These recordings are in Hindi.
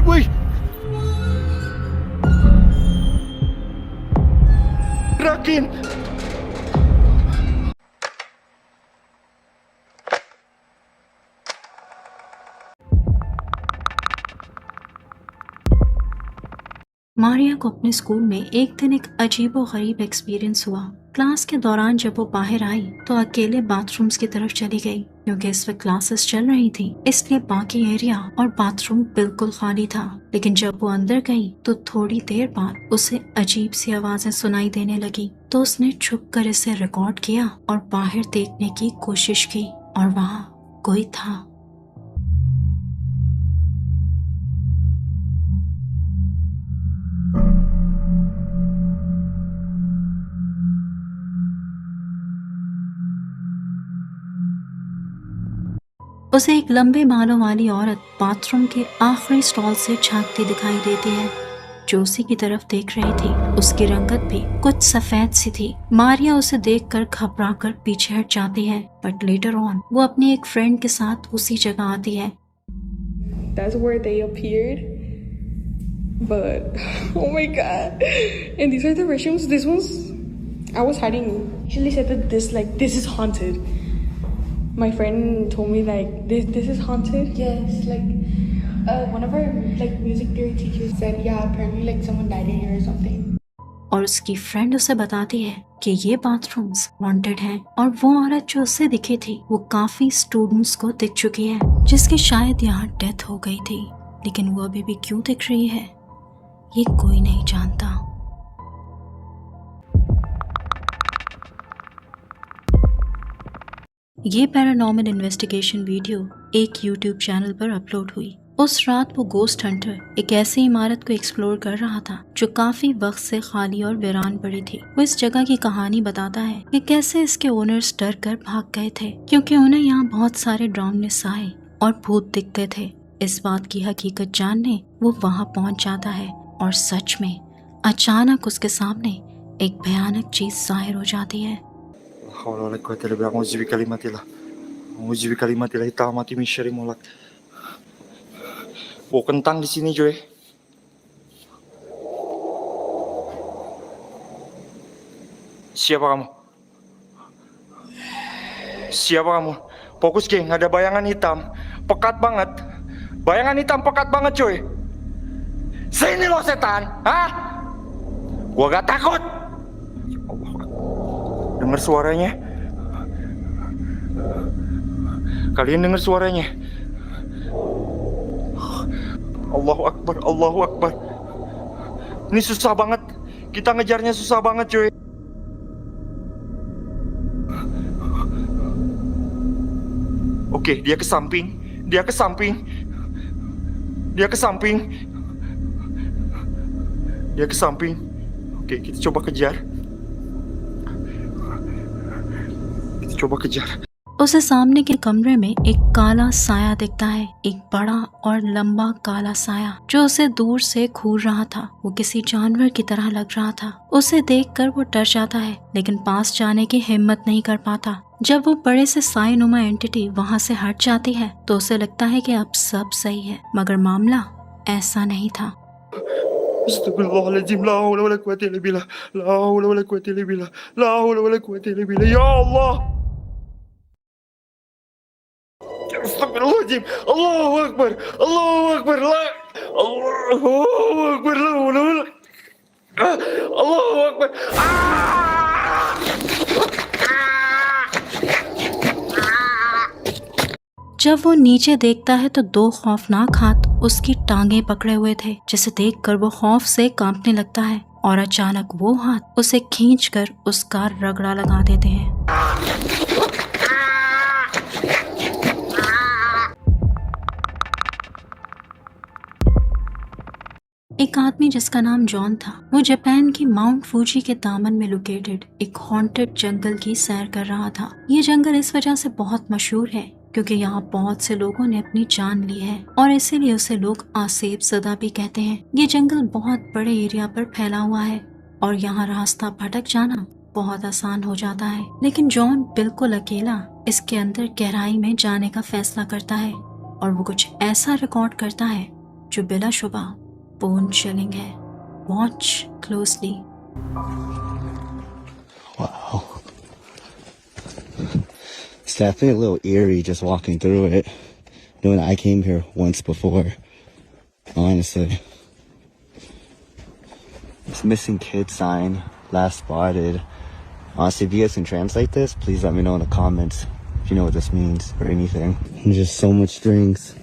Uy! Rakin! मारिया को अपने स्कूल में एक दिन एक अजीबोगरीब एक्सपीरियंस हुआ। क्लास के दौरान जब वो बाहर आई तो अकेले बाथरूम्स की तरफ चली गई, क्योंकि इस वक्त क्लासेस चल रही थी, इसलिए बाकी एरिया और बाथरूम बिल्कुल खाली था। लेकिन जब वो अंदर गई तो थोड़ी देर बाद उसे अजीब सी आवाजें सुनाई देने लगी। तो उसने छुप कर इसे रिकॉर्ड किया और बाहर देखने की कोशिश की, और वहाँ कोई था। उसे एक लंबे बालों वाली औरत बाथरूम के आखिरी स्टॉल से झांकती दिखाई देती है, जो उसी की तरफ देख रही थी। उसकी रंगत भी कुछ सफेद सी थी। मारिया उसे देखकर घबराकर पीछे हट जाती है, बट लेटर ऑन वो अपनी एक फ्रेंड के साथ उसी जगह आती है। That's where they appeared. But oh my god! And these are the restrooms. This one's I was hiding. She said that this is haunted. My friend told me like this is haunted. Yes, one of our music theory teachers said, yeah, apparently someone died in here or something. और उसकी फ्रेंड उसे बताती है कि ये बाथरूम्स वांटेड हैं, और वो औरत जो उससे दिखी थी वो काफी स्टूडेंट्स को दिख चुकी है, जिसकी शायद यहाँ डेथ हो गई थी। लेकिन वो अभी भी क्यों दिख रही है ये कोई नहीं जानता। ये पैरानॉर्मल इन्वेस्टिगेशन वीडियो एक YouTube चैनल पर अपलोड हुई। उस रात वो गोस्ट हंटर एक ऐसी इमारत को एक्सप्लोर कर रहा था जो काफी वक्त से खाली और वीरान पड़ी थी। वो इस जगह की कहानी बताता है कि कैसे इसके ओनर्स डर कर भाग गए थे, क्योंकि उन्हें यहाँ बहुत सारे डरावने साए और भूत दिखते थे। इस बात की हकीकत जानने वो वहाँ पहुँच जाता है, और सच में अचानक उसके सामने एक भयानक चीज जाहिर हो जाती है। Bawa kentang di sini, Joy. Siapa kamu? Siapa kamu? Fokus, geng. Ada bayangan hitam. Pekat banget. Bayangan hitam pekat banget, Joy. Sini lo, setan. Hah? Gua gak takut. Dengar suaranya? Kalian dengar suaranya? Allahu Akbar, Allahu Akbar. Ini susah banget. Kita ngejarnya susah banget, cuy. Oke, dia ke samping. Dia ke samping. Dia ke samping. Dia ke samping. Oke, kita coba kejar. Kita coba kejar. उसे सामने के कमरे में एक काला साया दिखता है, एक बड़ा और लंबा काला साया जो उसे दूर से घूर रहा था। वो किसी जानवर की तरह लग रहा था। उसे देखकर वो डर जाता है, लेकिन पास जाने की हिम्मत नहीं कर पाता। जब वो बड़े से साए नुमा एंटिटी वहाँ से हट जाती है तो उसे लगता है कि अब सब सही है, मगर मामला ऐसा नहीं था। Astagfirullahaladzim, la haula wala quwwata illa billah, la haula wala quwwata illa billah, la haula wala quwwata illa billah, ya Allah. Astagfirullahaladzim, Allahu Akbar, Allahu Akbar, Allahu Akbar, la haula wala, Allahu Akbar. जब वो नीचे देखता है तो दो खौफनाक हाथ उसकी टांगें पकड़े हुए थे, जिसे देखकर वो खौफ से कांपने लगता है, और अचानक वो हाथ उसे खींचकर उसका रगड़ा लगा देते हैं। एक आदमी जिसका नाम जॉन था, वो जापान की माउंट फूजी के दामन में लोकेटेड एक हॉन्टेड जंगल की सैर कर रहा था। ये जंगल इस वजह से बहुत मशहूर है क्योंकि यहाँ बहुत से लोगों ने अपनी जान ली है, और इसीलिए उसे लोग आसेब ज़दा भी कहते हैं। ये जंगल बहुत बड़े एरिया पर फैला हुआ है और यहाँ रास्ता भटक जाना बहुत आसान हो जाता है। लेकिन जॉन बिल्कुल अकेला इसके अंदर गहराई में जाने का फैसला करता है, और वो कुछ ऐसा रिकॉर्ड करता है जो बिलाशुबा बोन चिलिंग है। Watch closely. Wow. It's definitely a little eerie just walking through it, knowing I came here once before. Honestly. This missing kid sign, last spotted. Honestly, if you guys can translate this, please let me know in the comments if you know what this means or anything. And just so much strings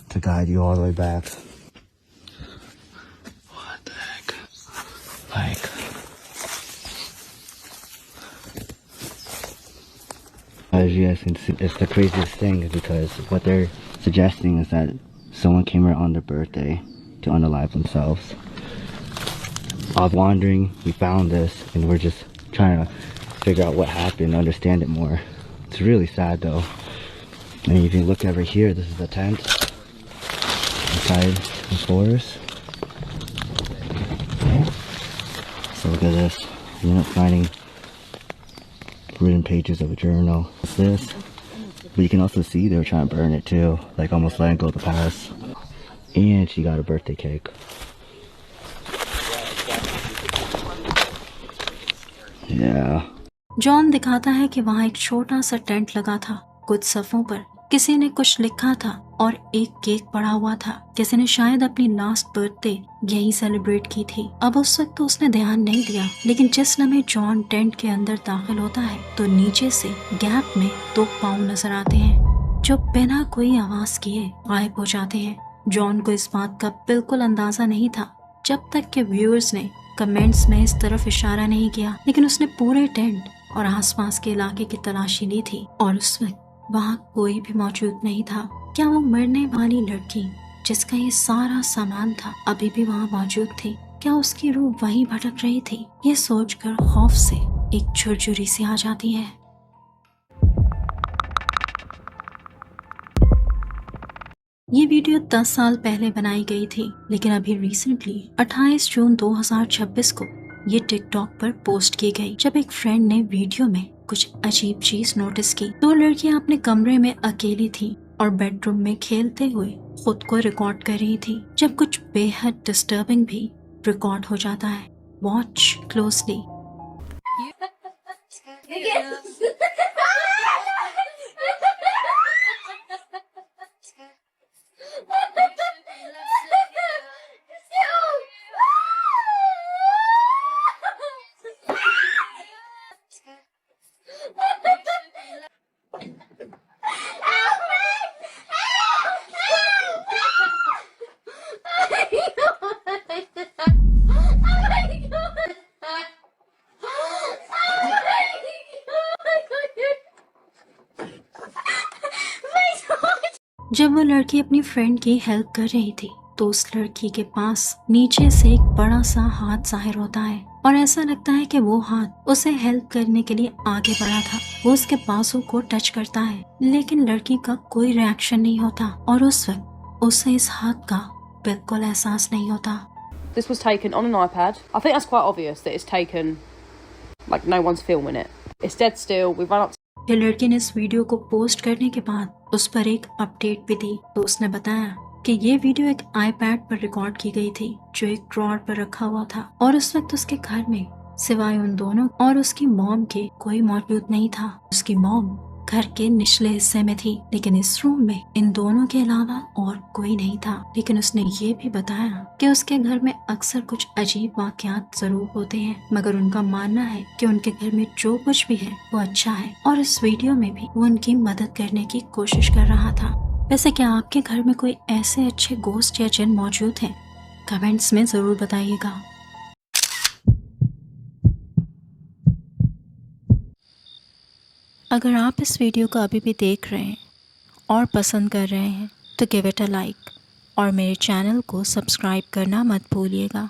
to guide you all the way back. What the heck? Like, as you guys can see, it's the craziest thing because what they're suggesting is that someone came here on their birthday to unalive themselves. I was wandering, we found this, and we're just trying to figure out what happened, understand it more. It's really sad though. And if you look over here, this is the tent inside the forest. So look at this. You end up finding written pages of a journal. What's this? But you can also see they were trying to burn it too, like almost letting go of the past. And she got a birthday cake. Yeah. John दिखाता है कि वहाँ एक छोटा सा टेंट लगा था। कुछ सफ़ों पर किसी ने कुछ लिखा था और एक केक पड़ा हुआ था। किसी ने शायद अपनी लास्ट बर्थडे यही सेलिब्रेट की थी। अब उस वक्त तो उसने ध्यान नहीं दिया, लेकिन जिस लम्हे जॉन टेंट के अंदर दाखिल होता है तो नीचे से गैप में 2 पाँव नजर आते हैं जो बिना कोई आवाज किए गायब हो जाते हैं। जॉन को इस बात का बिल्कुल अंदाजा नहीं था जब तक कि व्यूअर्स ने कमेंट्स में इस तरफ इशारा नहीं किया, लेकिन उसने पूरे टेंट और आसपास के इलाके की तलाशी ली थी और उस वक्त वहाँ कोई भी मौजूद नहीं था। क्या वो मरने वाली लड़की जिसका ये सारा सामान था अभी भी वहाँ मौजूद थी? क्या उसकी रूह वहीं भटक रही थी? ये सोचकर खौफ से एक झुरझुरी सी आ जाती है। ये वीडियो 10 साल पहले बनाई गई थी, लेकिन अभी रिसेंटली 28 जून 2026 को ये टिकटॉक पर पोस्ट की गई, जब एक फ्रेंड ने वीडियो में कुछ अजीब चीज नोटिस की। 2 लड़कियां अपने कमरे में अकेली थी और बेडरूम में खेलते हुए खुद को रिकॉर्ड कर रही थी, जब कुछ बेहद डिस्टर्बिंग भी रिकॉर्ड हो जाता है। Watch closely. जब वो लड़की अपनी फ्रेंड की हेल्प कर रही थी तो उस लड़की के पास नीचे से एक बड़ा सा हाथ जाहिर होता है और ऐसा लगता है कि वो हाथ उसे हेल्प करने के लिए आगे बढ़ा था। वो उसके बाजू को टच करता है, लेकिन लड़की का कोई रिएक्शन नहीं होता और उस वक्त उसे इस हाथ का बिल्कुल एहसास नहीं होता। This was taken on an iPad. I think that's quite obvious that it's taken, like no one's filming it. It's dead still. We run up. ये लड़की ने इस वीडियो को पोस्ट करने के बाद उस पर एक अपडेट भी दी, तो उसने बताया कि ये वीडियो एक आईपैड पर रिकॉर्ड की गई थी जो एक ड्रॉअर पर रखा हुआ था और उस वक्त उसके घर में सिवाय उन दोनों और उसकी मॉम के कोई मौजूद नहीं था। उसकी मॉम घर के निचले हिस्से में थी, लेकिन इस रूम में इन दोनों के अलावा और कोई नहीं था। लेकिन उसने ये भी बताया कि उसके घर में अक्सर कुछ अजीब वाकयात जरूर होते हैं, मगर उनका मानना है कि उनके घर में जो कुछ भी है वो अच्छा है और इस वीडियो में भी वो उनकी मदद करने की कोशिश कर रहा था। वैसे क्या आपके घर में कोई ऐसे अच्छे गोस्ट या जिन मौजूद हैं? कमेंट्स में जरूर बताइएगा। अगर आप इस वीडियो को अभी भी देख रहे हैं और पसंद कर रहे हैं तो गिव इट अ लाइक और मेरे चैनल को सब्सक्राइब करना मत भूलिएगा।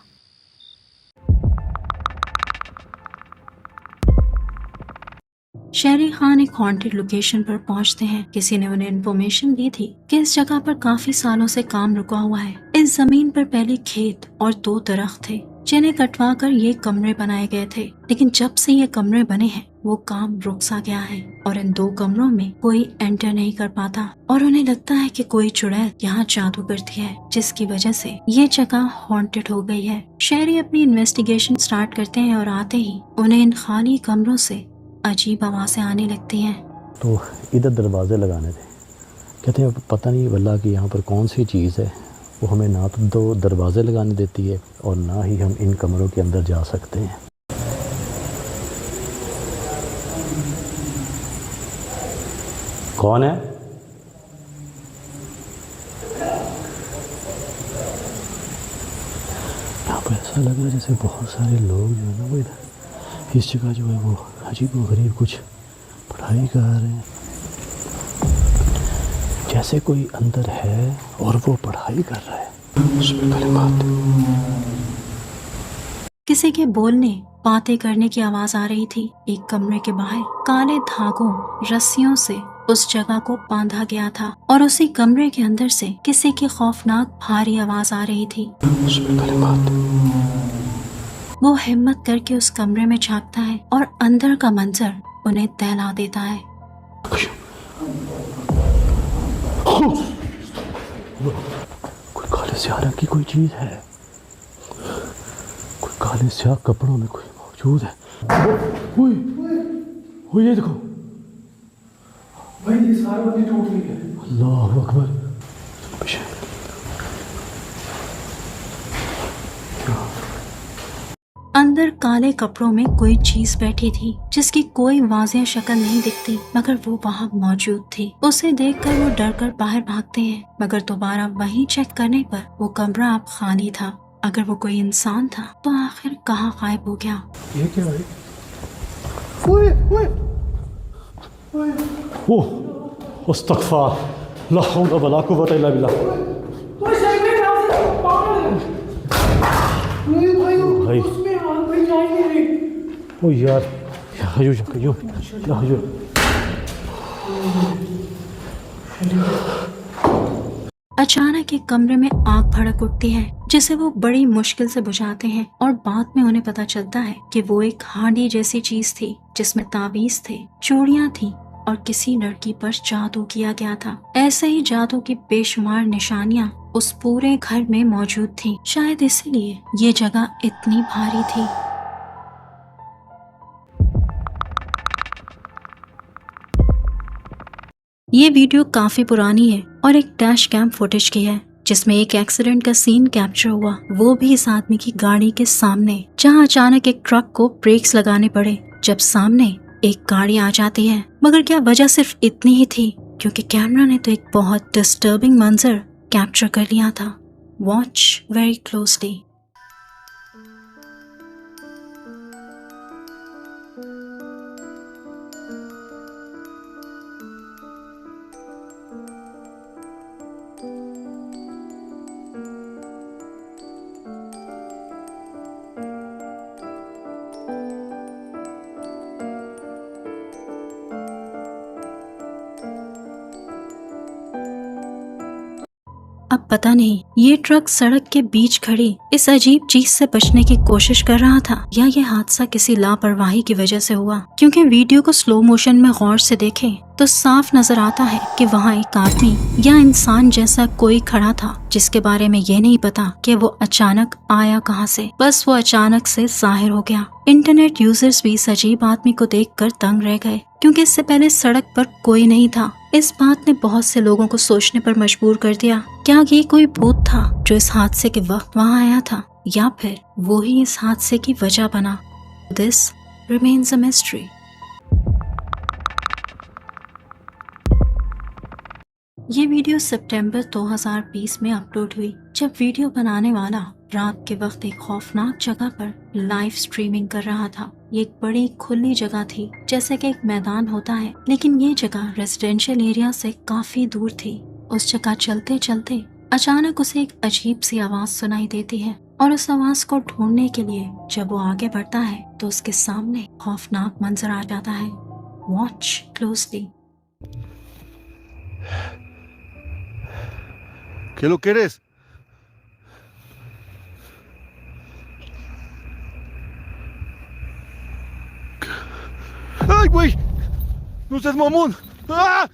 शेरी खान एक हॉन्टेड लोकेशन पर पहुंचते हैं। किसी ने उन्हें इन्फॉर्मेशन दी थी कि इस जगह पर काफी सालों से काम रुका हुआ है। इस जमीन पर पहले खेत और 2 दरख्त थे जिन्हें कटवा कर ये कमरे बनाए गए थे, लेकिन जब से ये कमरे बने हैं वो काम रुक सा गया है और इन 2 कमरों में कोई एंटर नहीं कर पाता और उन्हें लगता है कि कोई चुड़ैल यहाँ जादू करती है, जिसकी वजह से ये जगह हॉन्टेड हो गई है। शहरी अपनी इन्वेस्टिगेशन स्टार्ट करते हैं और आते ही उन्हें इन खाली कमरों से अजीब आवाजें आने लगती हैं। तो इधर दरवाजे लगाने थे, कहते हैं पता नहीं वल्लाह कि यहाँ पर कौन सी चीज़ है, वो हमें ना तो 2 दरवाजे लगाने देती है और ना ही हम इन कमरों के अंदर जा सकते हैं। कौन है? यहाँ पर ऐसा लग रहा है जैसे बहुत सारे लोग जो है ना वो इधर इस जगह जो है वो अजीब व गरीब कुछ पढ़ाई कर रहे हैं, जैसे कोई अंदर है और वो पढ़ाई कर रहा है। उसमें कलिमात किसी के बोलने बातें करने की आवाज आ रही थी। एक कमरे के बाहर काले धागों रस्सियों से उस जगह को बांधा गया था और उसी कमरे के अंदर से किसी की खौफनाक भारी आवाज आ रही थी। उसमें कलिमात वो हिम्मत करके उस कमरे में झांकता है और अंदर का मंजर उन्हें दहला देता है। कोई काले स्याह रंग की कोई चीज है, कोई काले स्याह कपड़ों में कोई मौजूद है। वो ये देखो भाई, ये सारी बत्ती टूट गई है। अल्लाह अकबर। पीछे अंदर काले कपड़ों में कोई चीज बैठी थी जिसकी कोई वाज़ेह शक्ल नहीं दिखती, मगर वो वहाँ मौजूद थी। उसे देखकर वो डरकर बाहर भागते हैं, मगर दोबारा वहीं चेक करने पर वो कमरा अब खाली था। अगर वो कोई इंसान था तो आखिर कहाँ गायब हो गया? ये क्या है? ओह अस्तगफार, ला हौला वला कुव्वता इल्ला बिल्लाह। भाई ओ यार, या हजूर या कय्यूम, या हजूर। अचानक एक कमरे में आग भड़क उठती है जिसे वो बड़ी मुश्किल से बुझाते हैं और बाद में उन्हें पता चलता है कि वो एक हांडी जैसी चीज थी जिसमें ताबीज थे, चूड़ियां थी और किसी लड़की पर जादू किया गया था। ऐसे ही जादू की बेशुमार निशानियां उस पूरे घर में मौजूद थी। शायद इसीलिए ये जगह इतनी भारी थी। ये वीडियो काफी पुरानी है और एक डैश कैम फुटेज की है जिसमें एक एक्सीडेंट का सीन कैप्चर हुआ, वो भी इस आदमी की गाड़ी के सामने, जहां अचानक एक ट्रक को ब्रेक्स लगाने पड़े जब सामने एक गाड़ी आ जाती है। मगर क्या वजह सिर्फ इतनी ही थी? क्योंकि कैमरा ने तो एक बहुत डिस्टर्बिंग मंजर कैप्चर कर लिया था। Watch very closely. अब पता नहीं ये ट्रक सड़क के बीच खड़ी इस अजीब चीज से बचने की कोशिश कर रहा था या ये हादसा किसी लापरवाही की वजह से हुआ, क्योंकि वीडियो को स्लो मोशन में गौर से देखें तो साफ नजर आता है कि वहाँ एक आदमी या इंसान जैसा कोई खड़ा था जिसके बारे में ये नहीं पता कि वो अचानक आया कहाँ से, बस वो अचानक से जाहिर हो गया। इंटरनेट यूजर्स भी इस अजीब आदमी को देखकर दंग रह गए क्योंकि इससे पहले सड़क पर कोई नहीं था। इस बात ने बहुत से लोगों को सोचने पर मजबूर कर दिया, क्या ये कोई भूत था जो इस हादसे के वक्त वहाँ आया था या फिर वो ही इस हादसे की वजह बना? This remains a mystery. ये वीडियो सितंबर 2020 में अपलोड हुई जब वीडियो बनाने वाला रात के वक्त एक खौफनाक जगह पर लाइव स्ट्रीमिंग कर रहा था। ये एक बड़ी खुली जगह थी, जैसे कि एक मैदान होता है, लेकिन ये जगह रेजिडेंशियल एरिया से काफी दूर थी। उस जगह चलते चलते अचानक उसे एक अजीब सी आवाज सुनाई देती है और उस आवाज को ढूंढने के लिए जब वो आगे बढ़ता है तो उसके सामने खौफनाक मंजर आ जाता है। Watch closely. ¿Qué lo quieres? ¡Ah! Wait! Nusrat Mamoun! Ah!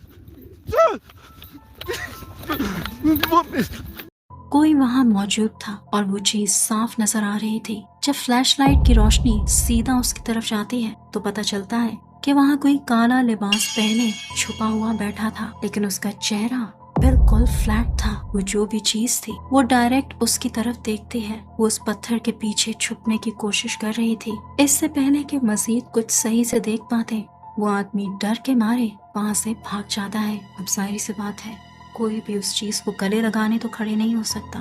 कोई वहाँ मौजूद था और वो चीज साफ नजर आ रही थी। जब फ्लैशलाइट की रोशनी सीधा उसकी तरफ जाती है तो पता चलता है कि वहाँ कोई काला लिबास पहने छुपा हुआ बैठा था, लेकिन उसका चेहरा बिल्कुल फ्लैट था। वो जो भी चीज थी वो डायरेक्ट उसकी तरफ देखती है। वो उस पत्थर के पीछे छुपने की कोशिश कर रही थी। इससे पहले कि मजीद कुछ सही से देख पाते, वो आदमी डर के मारे वहाँ से भाग जाता है। अब जाहिर सी बात है, कोई भी उस चीज को गले लगाने तो खड़े नहीं हो सकता।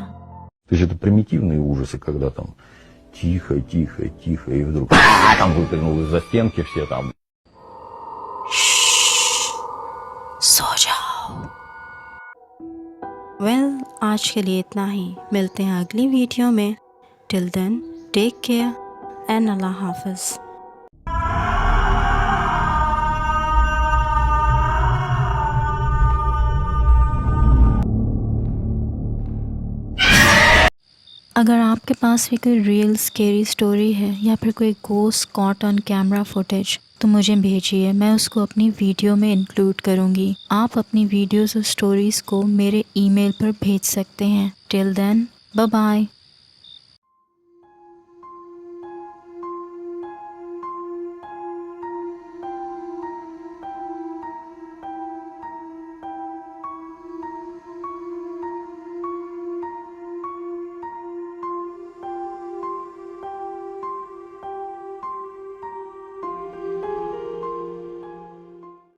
То есть это примитивные ужасы, когда там тихо, тихо, тихо, и вдруг там выпрыгнул из-за стенки все там. सो जाओ। वेल, आज के लिए इतना ही। मिलते हैं अगली वीडियो में। Till then, take care and अल्लाह हाफिज। अगर आपके पास भी कोई रियल स्केरी स्टोरी है या फिर कोई ghost caught on camera footage तो मुझे भेजिए, मैं उसको अपनी वीडियो में इंक्लूड करूँगी। आप अपनी वीडियोस और स्टोरीज़ को मेरे ईमेल पर भेज सकते हैं। Till then, bye bye.